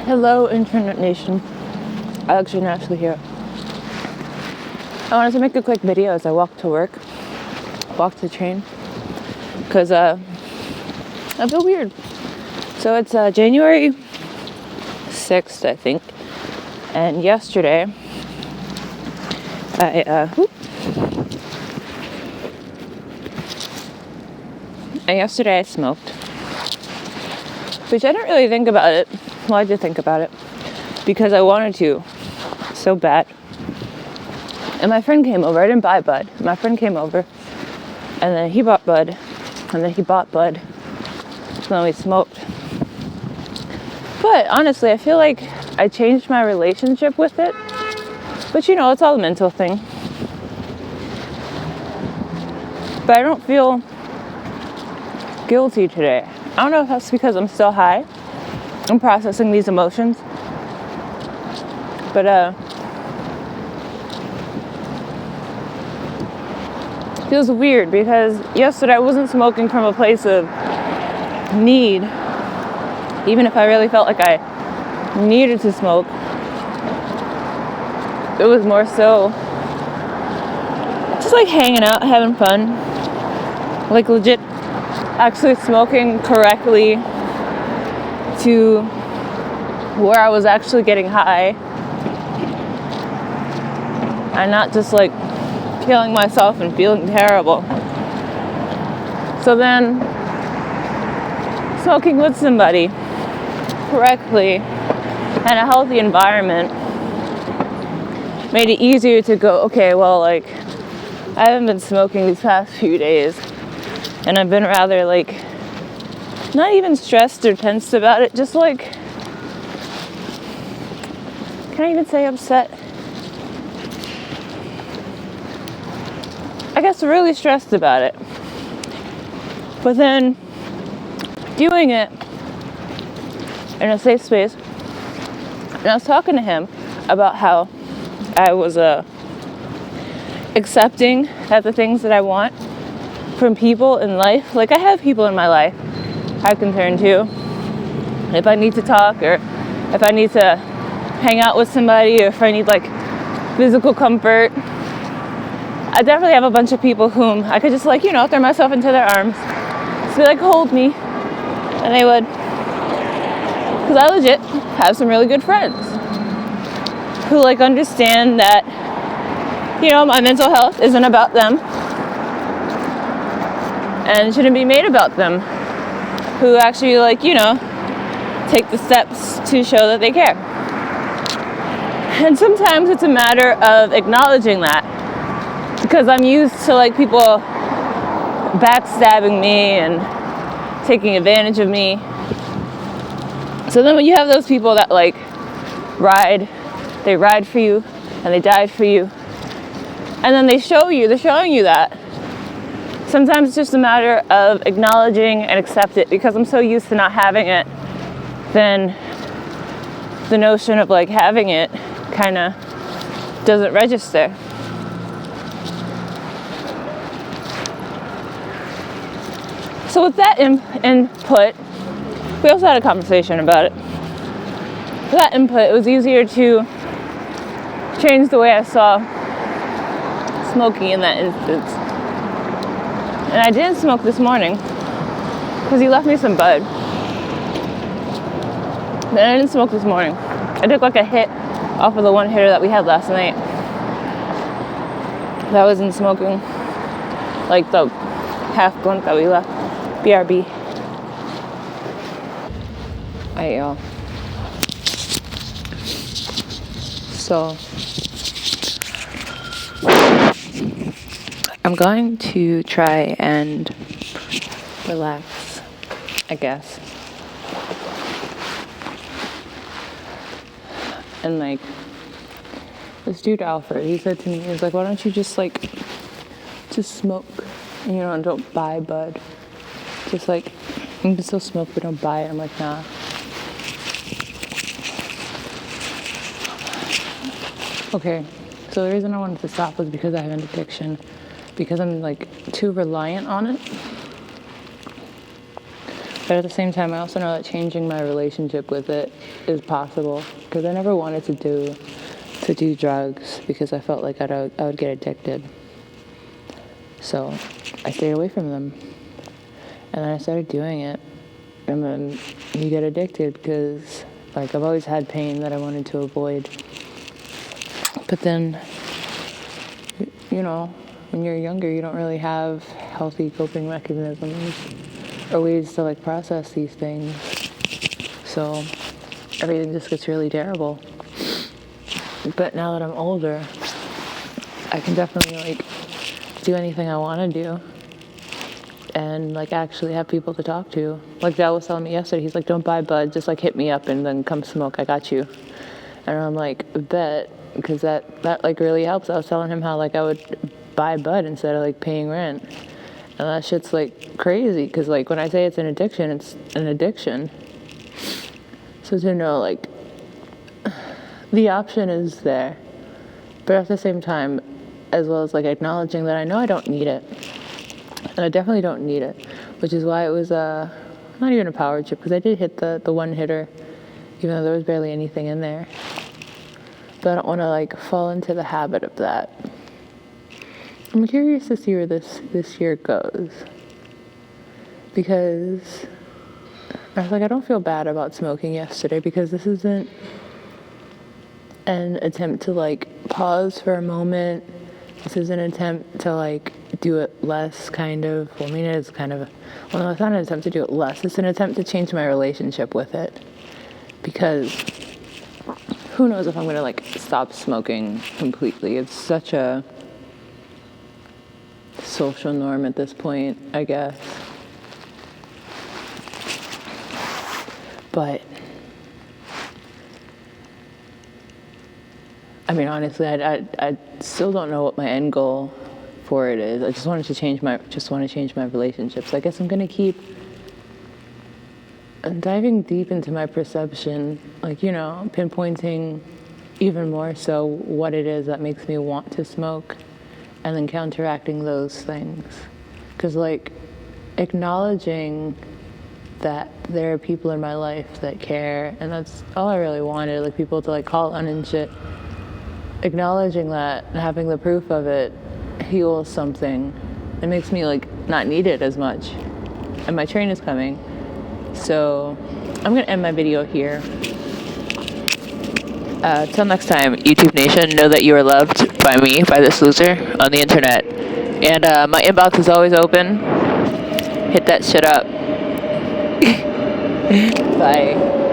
Hello, Internet Nation. Alex, you're not actually here. I wanted to make a quick video as I walk to work, walk to the train, because I feel weird. So it's January 6th, I think, and yesterday I smoked, which I didn't really think about it. Well, I did think about it because I wanted to so bad. And my friend came over. I didn't buy bud. My friend came over, and then he bought bud, and then he bought bud. So then we smoked. But honestly, I feel like I changed my relationship with it. But it's all a mental thing. But I don't feel guilty today. I don't know if that's because I'm still high. I'm processing these emotions. But it feels weird because yesterday I wasn't smoking from a place of need. Even if I really felt like I needed to smoke, it was more so just like hanging out, having fun, like legit actually smoking correctly to where I was actually getting high and not just like killing myself and feeling terrible. So then smoking with somebody correctly and a healthy environment made it easier to go, okay, well, like, I haven't been smoking these past few days, and I've been rather, like, not even stressed or tensed about it, just, like, can I even say upset? I guess really stressed about it. But then doing it in a safe space, and I was talking to him about how I was accepting that the things that I want from people in life, like I have people in my life I can turn to if I need to talk, or if I need to hang out with somebody, or if I need like physical comfort. I definitely have a bunch of people whom I could just like, throw myself into their arms, just be like, hold me, and they would. Because I legit have some really good friends who like understand that, my mental health isn't about them and shouldn't be made about them. Who actually like, take the steps to show that they care. And sometimes it's a matter of acknowledging that, because I'm used to like people backstabbing me and taking advantage of me. So then when you have those people that like they ride for you and they died for you, and then they're showing you that, sometimes it's just a matter of acknowledging and accept it. Because I'm so used to not having it, then the notion of like having it kind of doesn't register. So with that input, we also had a conversation about it. With that input, it was easier to change the way I saw smoking in that instance. And I didn't smoke this morning because he left me some bud. Then I didn't smoke this morning. I took like a hit off of the one hitter that we had last night. That wasn't smoking, like the half blunt that we left. BRB. Alright, y'all. So I'm going to try and relax, I guess. And like this dude Alfred, he said to me, he was like, why don't you just smoke, and don't buy bud. Just like, you can still smoke but don't buy it. I'm like, nah. Okay, so the reason I wanted to stop was because I have an addiction. Because I'm like too reliant on it. But at the same time, I also know that changing my relationship with it is possible, because I never wanted to do drugs because I felt like I would get addicted. So I stayed away from them. And then I started doing it. And then you get addicted because, like, I've always had pain that I wanted to avoid. But then, you know, when you're younger, you don't really have healthy coping mechanisms or ways to, like, process these things. So everything just gets really terrible. But now that I'm older, I can definitely, like, do anything I want to do and, like, actually have people to talk to. Like Dad was telling me yesterday, he's like, don't buy bud, just, like, hit me up and then come smoke, I got you. And I'm like, bet, because that like really helps. I was telling him how, like, I would buy bud instead of, like, paying rent. And that shit's, like, crazy, because, like, when I say it's an addiction, it's an addiction. So to know, like, the option is there, but at the same time, as well as, like, acknowledging that I know I don't need it, and I definitely don't need it, which is why it was not even a power chip, because I did hit the one hitter, even though there was barely anything in there. But I don't want to, like, fall into the habit of that. I'm curious to see where this year goes, because I was like, I don't feel bad about smoking yesterday, because this isn't an attempt to, like, pause for a moment. This is an attempt to, like, do it less, kind of. Well, I mean, it is kind of, well, no, it's not an attempt to do it less. It's an attempt to change my relationship with it, because who knows if I'm going to, like, stop smoking completely. It's such a social norm at this point, I guess. But I mean, honestly, I still don't know what my end goal for it is. I just want to change my relationships. I guess I'm gonna keep diving deep into my perception, like, you know, pinpointing even more so what it is that makes me want to smoke, and then counteracting those things. Because, like, acknowledging that there are people in my life that care, and that's all I really wanted, like, people to, like, call on and shit. Acknowledging that and having the proof of it heals something. It makes me, like, not need it as much. And my train is coming. So I'm gonna end my video here. Till next time, YouTube Nation, know that you are loved by me, by this loser on the internet. And my inbox is always open. Hit that shit up. Bye.